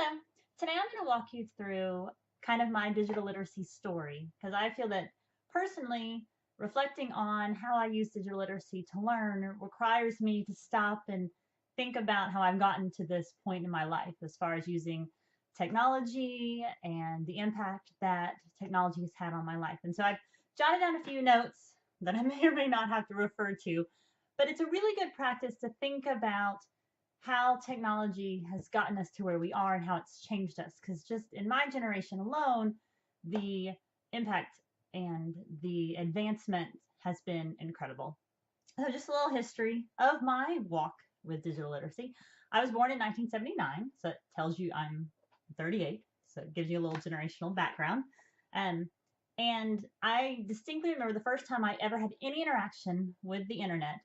Hello. Today I'm going to walk you through kind of my digital literacy story because I feel that personally reflecting on how I use digital literacy to learn requires me to stop and think about how I've gotten to this point in my life as far as using technology and the impact that technology has had on my life. And so I've jotted down a few notes that I may or may not have to refer to, but it's a really good practice to think about how technology has gotten us to where we are and how it's changed us. Because just in my generation alone, the impact and the advancement has been incredible. So, just a little history of my walk with digital literacy. I was born in 1979, so it tells you I'm 38, so it gives you a little generational background. Um, and I distinctly remember the first time I ever had any interaction with the internet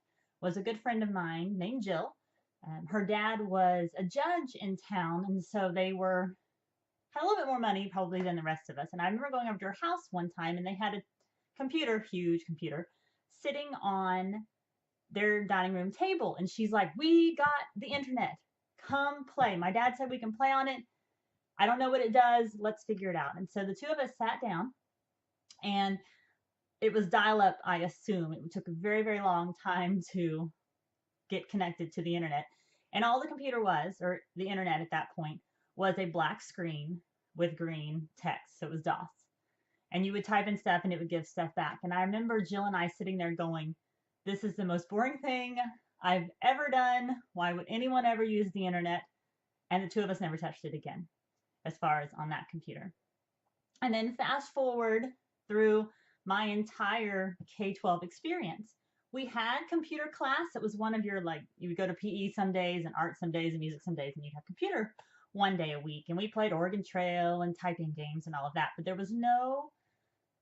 was a good friend of mine named Jill. Her dad was a judge in town, and so they had a little bit more money probably than the rest of us. And I remember going over to her house one time, and they had a computer, huge computer, sitting on their dining room table. And she's like, "We got the internet. Come play." My dad said we can play on it. I don't know what it does. Let's figure it out. And so the two of us sat down, and it was dial up, I assume. It took a very, very long time to get connected to the internet. And all the computer was, or the internet at that point, was a black screen with green text. So it was DOS. And you would type in stuff and it would give stuff back. And I remember Jill and I sitting there going, "This is the most boring thing I've ever done. Why would anyone ever use the internet?" And the two of us never touched it again, as far as on that computer. And then fast forward through my entire K-12 experience. We had computer class. It was one of your, like, you would go to PE some days and art some days and music some days, and you'd have computer one day a week. And we played Oregon Trail and typing games and all of that. But there was no,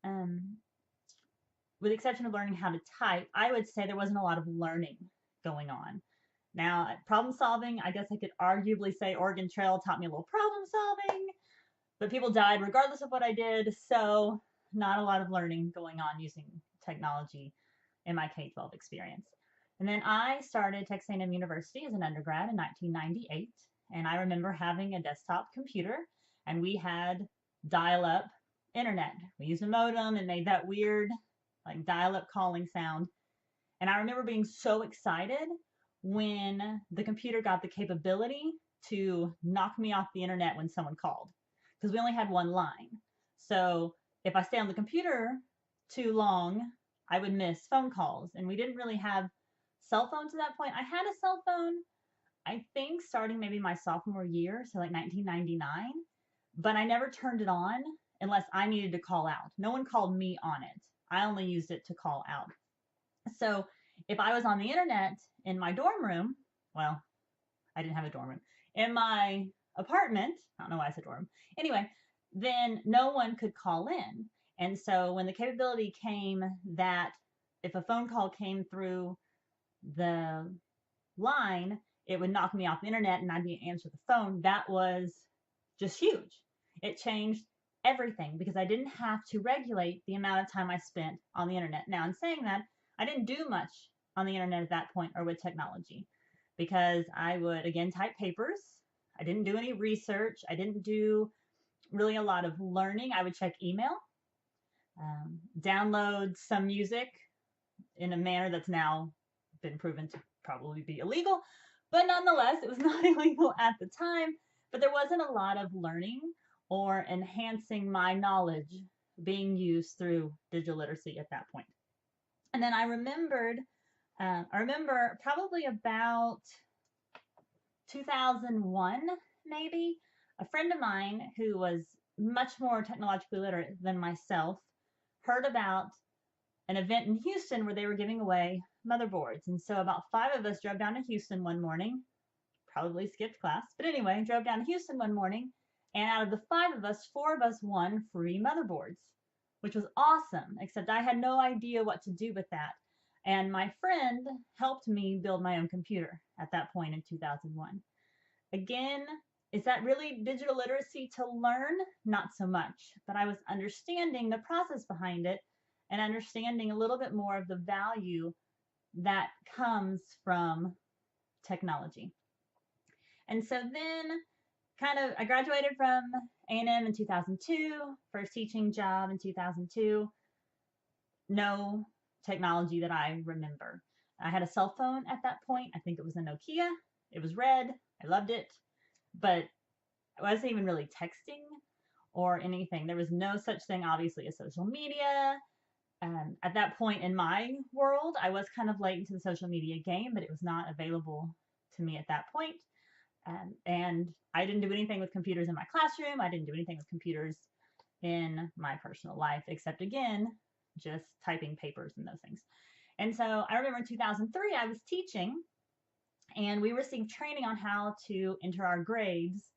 with the exception of learning how to type, I would say there wasn't a lot of learning going on. Now, problem solving, I guess I could arguably say Oregon Trail taught me a little problem solving, but people died regardless of what I did. So not a lot of learning going on using technology in my K-12 experience. And then I started Texas A&M University as an undergrad in 1998. And I remember having a desktop computer, and we had dial-up internet. We used a modem and made that weird like dial-up calling sound. And I remember being so excited when the computer got the capability to knock me off the internet when someone called, because we only had one line. So if I stay on the computer too long, I would miss phone calls. And we didn't really have cell phones at that point. I had a cell phone, I think, starting maybe my sophomore year, so like 1999, but I never turned it on unless I needed to call out. No one called me on it. I only used it to call out. So if I was on the internet in my dorm room, well, I didn't have a dorm room, in my apartment, I don't know why I said dorm, anyway, then no one could call in. And so when the capability came that if a phone call came through the line, it would knock me off the internet and I'd be able to answer the phone, that was just huge. It changed everything because I didn't have to regulate the amount of time I spent on the internet. Now, in saying that, I didn't do much on the internet at that point or with technology because I would, again, type papers. I didn't do any research. I didn't do really a lot of learning. I would check email, download some music in a manner that's now been proven to probably be illegal. But nonetheless, it was not illegal at the time. But there wasn't a lot of learning or enhancing my knowledge being used through digital literacy at that point. And then I remember probably about 2001, maybe, a friend of mine who was much more technologically literate than myself heard about an event in Houston where they were giving away motherboards. And so about 5 of us drove down to Houston one morning, probably skipped class, but anyway, drove down to Houston one morning, and out of the 5 of us, 4 of us won free motherboards, which was awesome, except I had no idea what to do with that. And my friend helped me build my own computer at that point in 2001. Again, is that really digital literacy to learn? Not so much, but I was understanding the process behind it and understanding a little bit more of the value that comes from technology. And so then I graduated from A&M in 2002, first teaching job in 2002. No technology that I remember. I had a cell phone at that point. I think it was a Nokia. It was red. I loved it, but I wasn't even really texting or anything. There was no such thing, obviously, as social media. At that point in my world, I was kind of late into the social media game, but it was not available to me at that point. And I didn't do anything with computers in my classroom. I didn't do anything with computers in my personal life, except again, just typing papers and those things. And so I remember in 2003, I was teaching and we received training on how to enter our grades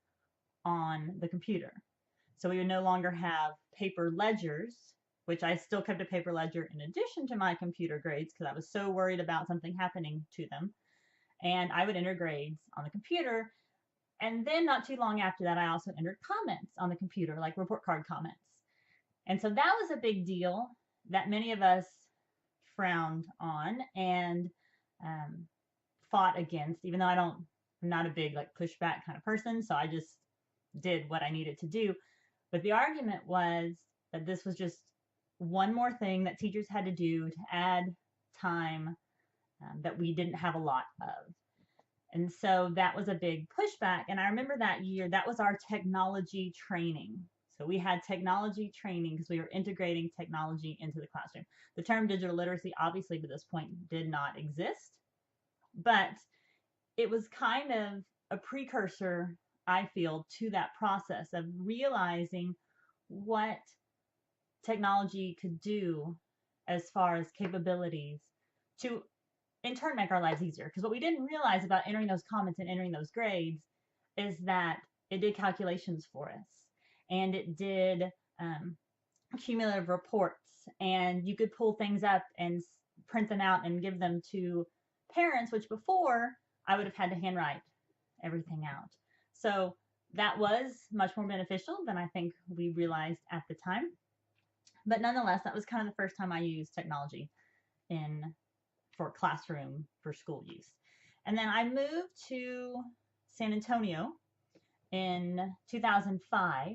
on the computer. So we would no longer have paper ledgers, which I still kept a paper ledger in addition to my computer grades because I was so worried about something happening to them. And I would enter grades on the computer. And then not too long after that, I also entered comments on the computer, like report card comments. And so that was a big deal that many of us frowned on and fought against, even though I'm not a big like pushback kind of person. So I just did what I needed to do. But the argument was that this was just one more thing that teachers had to do to add time that we didn't have a lot of. And so that was a big pushback. And I remember that year, that was our technology training. So we had technology training because we were integrating technology into the classroom. The term digital literacy, obviously, to this point did not exist, but it was kind of a precursor, I feel, to that process of realizing what technology could do as far as capabilities to in turn make our lives easier. Because what we didn't realize about entering those comments and entering those grades is that it did calculations for us and it did cumulative reports, and you could pull things up and print them out and give them to parents, which before I would have had to handwrite everything out. So that was much more beneficial than I think we realized at the time. But nonetheless, that was kind of the first time I used technology for classroom, for school use. And then I moved to San Antonio in 2005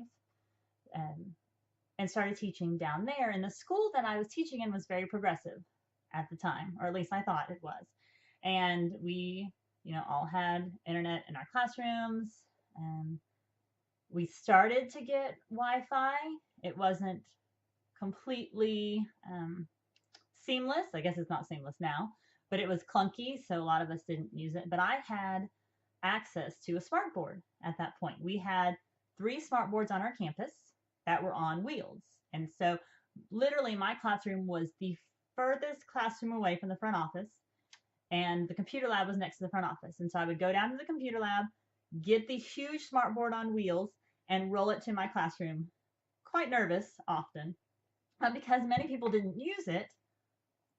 and started teaching down there. And the school that I was teaching in was very progressive at the time, or at least I thought it was. And we, all had internet in our classrooms. We started to get Wi-Fi. It wasn't completely seamless. I guess it's not seamless now, but it was clunky, so a lot of us didn't use it. But I had access to a smart board at that point. We had 3 smart boards on our campus that were on wheels. And so literally my classroom was the furthest classroom away from the front office, and the computer lab was next to the front office. And so I would go down to the computer lab, get the huge smart board on wheels, and roll it to my classroom. Quite nervous often, but because many people didn't use it,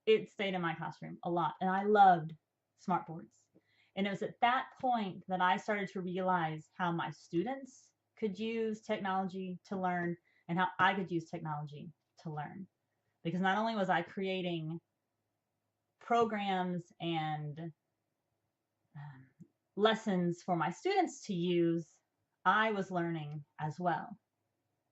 it stayed in my classroom a lot. And I loved smart boards. And it was at that point that I started to realize how my students could use technology to learn and how I could use technology to learn. Because not only was I creating programs and lessons for my students to use, I was learning as well.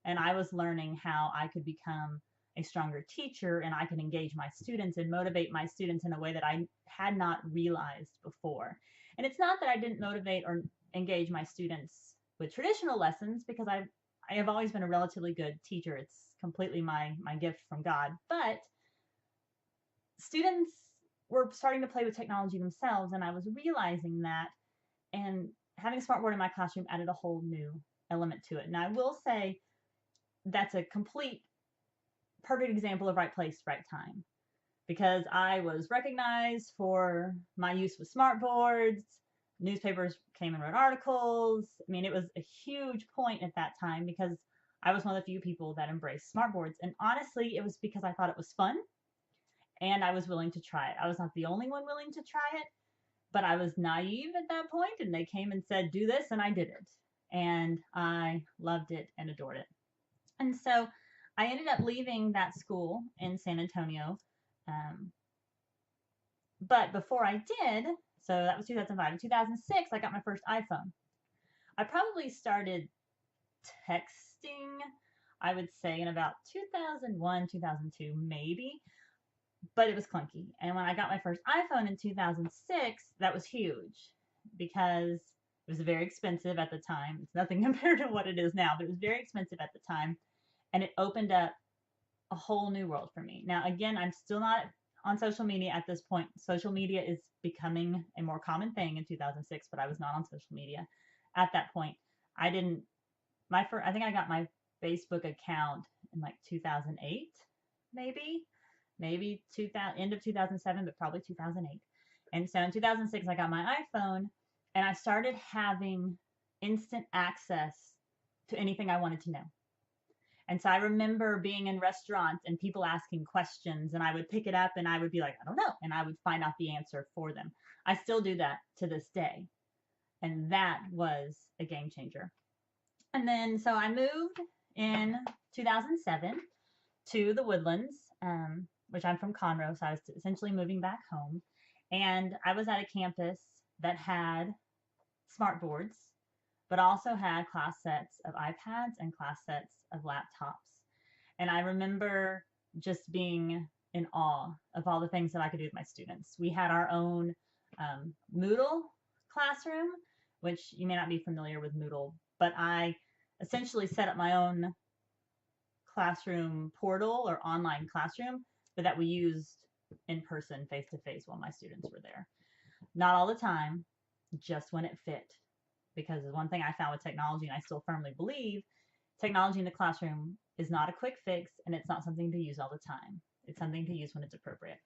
And I was learning how I could become a stronger teacher, and I could engage my students and motivate my students in a way that I had not realized before. And it's not that I didn't motivate or engage my students with traditional lessons, because I have always been a relatively good teacher. It's completely my gift from God. But students were starting to play with technology themselves, and I was realizing that, and having a smartboard in my classroom added a whole new element to it. And I will say that's a complete perfect example of right place, right time, because I was recognized for my use with smartboards. Newspapers came and wrote articles. I mean, it was a huge point at that time because I was one of the few people that embraced smartboards. And honestly, it was because I thought it was fun and I was willing to try it. I was not the only one willing to try it, but I was naive at that point, and they came and said, do this, and I did it. And I loved it and adored it. And so I ended up leaving that school in San Antonio. But before I did, so that was 2005. In 2006, I got my first iPhone. I probably started texting, I would say, in about 2001, 2002, maybe, but it was clunky. And when I got my first iPhone in 2006, that was huge because it was very expensive at the time. It's nothing compared to what it is now, but it was very expensive at the time. And it opened up a whole new world for me. Now, again, I'm still not on social media at this point. Social media is becoming a more common thing in 2006, but I was not on social media at that point. I didn't, I think I got my Facebook account in like 2008, maybe 2000, end of 2007, but probably 2008. And so in 2006, I got my iPhone and I started having instant access to anything I wanted to know. And so I remember being in restaurants and people asking questions, and I would pick it up and I would be like, I don't know. And I would find out the answer for them. I still do that to this day. And that was a game changer. And then, so I moved in 2007 to the Woodlands, which I'm from Conroe. So I was essentially moving back home. And I was at a campus that had smart boards, but also had class sets of iPads and class sets of laptops. And I remember just being in awe of all the things that I could do with my students. We had our own Moodle classroom, which you may not be familiar with Moodle, but I essentially set up my own classroom portal or online classroom, but that we used in person, face to face, while my students were there. Not all the time, just when it fit. Because one thing I found with technology, and I still firmly believe, technology in the classroom is not a quick fix, and it's not something to use all the time. It's something to use when it's appropriate.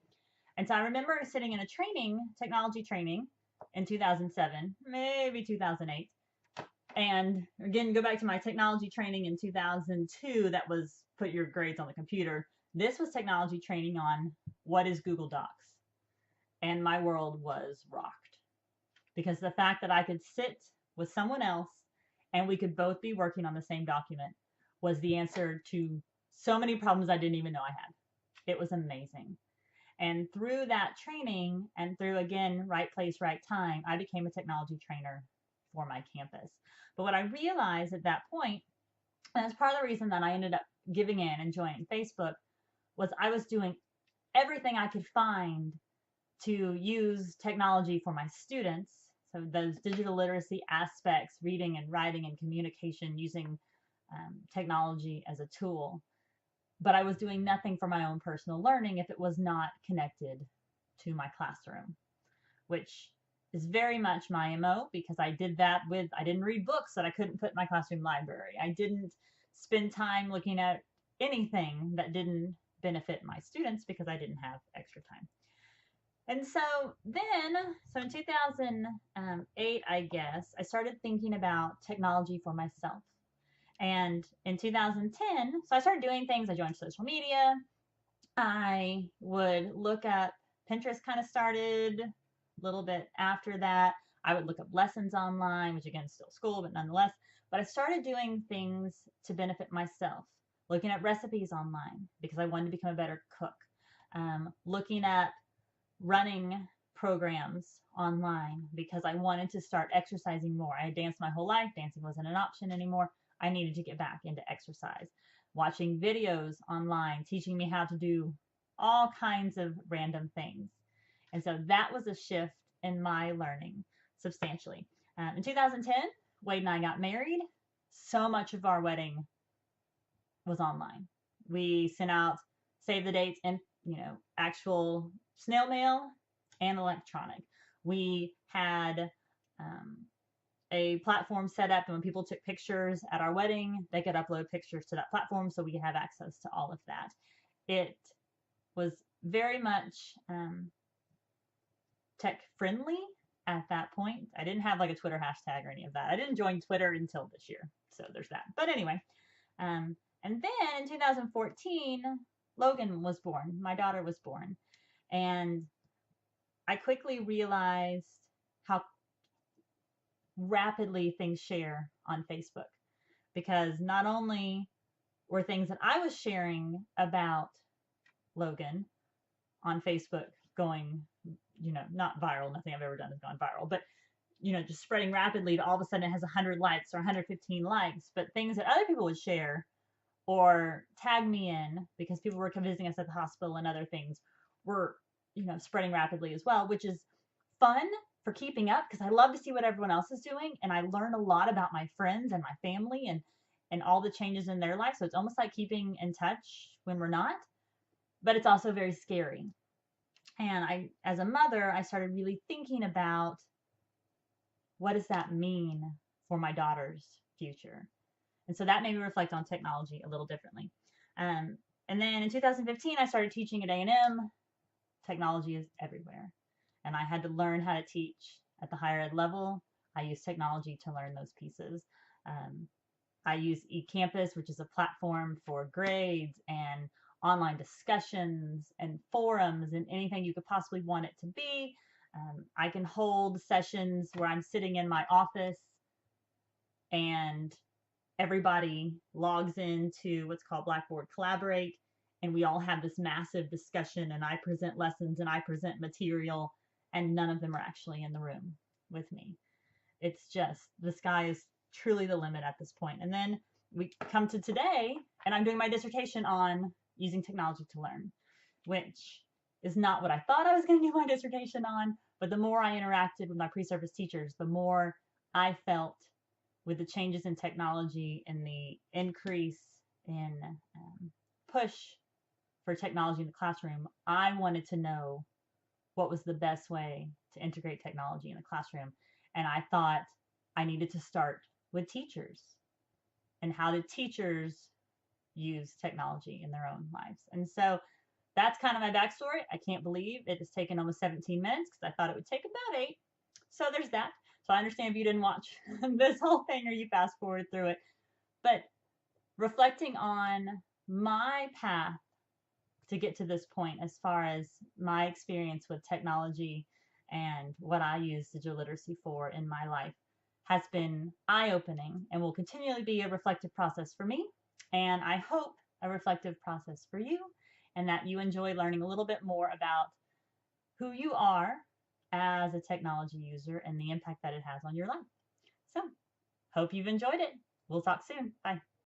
And so I remember sitting in a technology training in 2007, maybe 2008. And again, go back to my technology training in 2002, that was put your grades on the computer. This was technology training on what is Google Docs. And my world was rocked. Because the fact that I could sit with someone else and we could both be working on the same document was the answer to so many problems I didn't even know I had. It was amazing. And through that training and through, again, right place, right time, I became a technology trainer for my campus. But what I realized at that point, and that's part of the reason that I ended up giving in and joining Facebook, was I was doing everything I could find to use technology for my students. So those digital literacy aspects, reading and writing and communication, using technology as a tool. But I was doing nothing for my own personal learning if it was not connected to my classroom, which is very much my MO, because I did that I didn't read books that I couldn't put in my classroom library. I didn't spend time looking at anything that didn't benefit my students because I didn't have extra time. And so in 2008, I guess, I started thinking about technology for myself. And in 2010, so I started doing things. I joined social media. I would look up, Pinterest kind of started a little bit after that. I would look up lessons online, which again is still school, but nonetheless. But I started doing things to benefit myself, looking at recipes online because I wanted to become a better cook, looking at running programs online because I wanted to start exercising more. I had danced my whole life. Dancing wasn't an option anymore. I needed to get back into exercise. Watching videos online, teaching me how to do all kinds of random things. And so that was a shift in my learning substantially. In 2010, Wade and I got married. So much of our wedding was online. We sent out save the dates and, actual snail mail and electronic. We had a platform set up, and when people took pictures at our wedding, they could upload pictures to that platform, so we could have access to all of that. It was very much tech friendly at that point. I didn't have like a Twitter hashtag or any of that. I didn't join Twitter until this year, so there's that. But anyway, and then in 2014, Logan was born. My daughter was born, and I quickly realized how rapidly things share on Facebook, because not only were things that I was sharing about Logan on Facebook going, not viral, nothing I've ever done has gone viral, but just spreading rapidly to all of a sudden it has 100 likes or 115 likes, but things that other people would share or tag me in because people were visiting us at the hospital and other things were, spreading rapidly as well, which is fun for keeping up because I love to see what everyone else is doing and I learn a lot about my friends and my family and all the changes in their life. So it's almost like keeping in touch when we're not, but it's also very scary. And as a mother, I started really thinking about what does that mean for my daughter's future? And so that made me reflect on technology a little differently. Um, and then in 2015, I started teaching at A&M. Technology is everywhere. And I had to learn how to teach at the higher ed level. I use technology to learn those pieces. Um, I use eCampus, which is a platform for grades and online discussions and forums and anything you could possibly want it to be. I can hold sessions where I'm sitting in my office and everybody logs into what's called Blackboard Collaborate, and we all have this massive discussion, and I present lessons and I present material, and none of them are actually in the room with me. It's just the sky is truly the limit at this point. And then we come to today, and I'm doing my dissertation on using technology to learn, which is not what I thought I was going to do my dissertation on. But the more I interacted with my pre-service teachers, the more I felt with the changes in technology and the increase in push for technology in the classroom, I wanted to know what was the best way to integrate technology in the classroom. And I thought I needed to start with teachers and how did teachers use technology in their own lives. And so that's kind of my backstory. I can't believe it has taken almost 17 minutes because I thought it would take about 8. So there's that. So I understand if you didn't watch this whole thing or you fast forward through it. But reflecting on my path to get to this point as far as my experience with technology and what I use digital literacy for in my life has been eye-opening and will continually be a reflective process for me. And I hope a reflective process for you and that you enjoy learning a little bit more about who you are as a technology user and the impact that it has on your life. So, hope you've enjoyed it. We'll talk soon. Bye.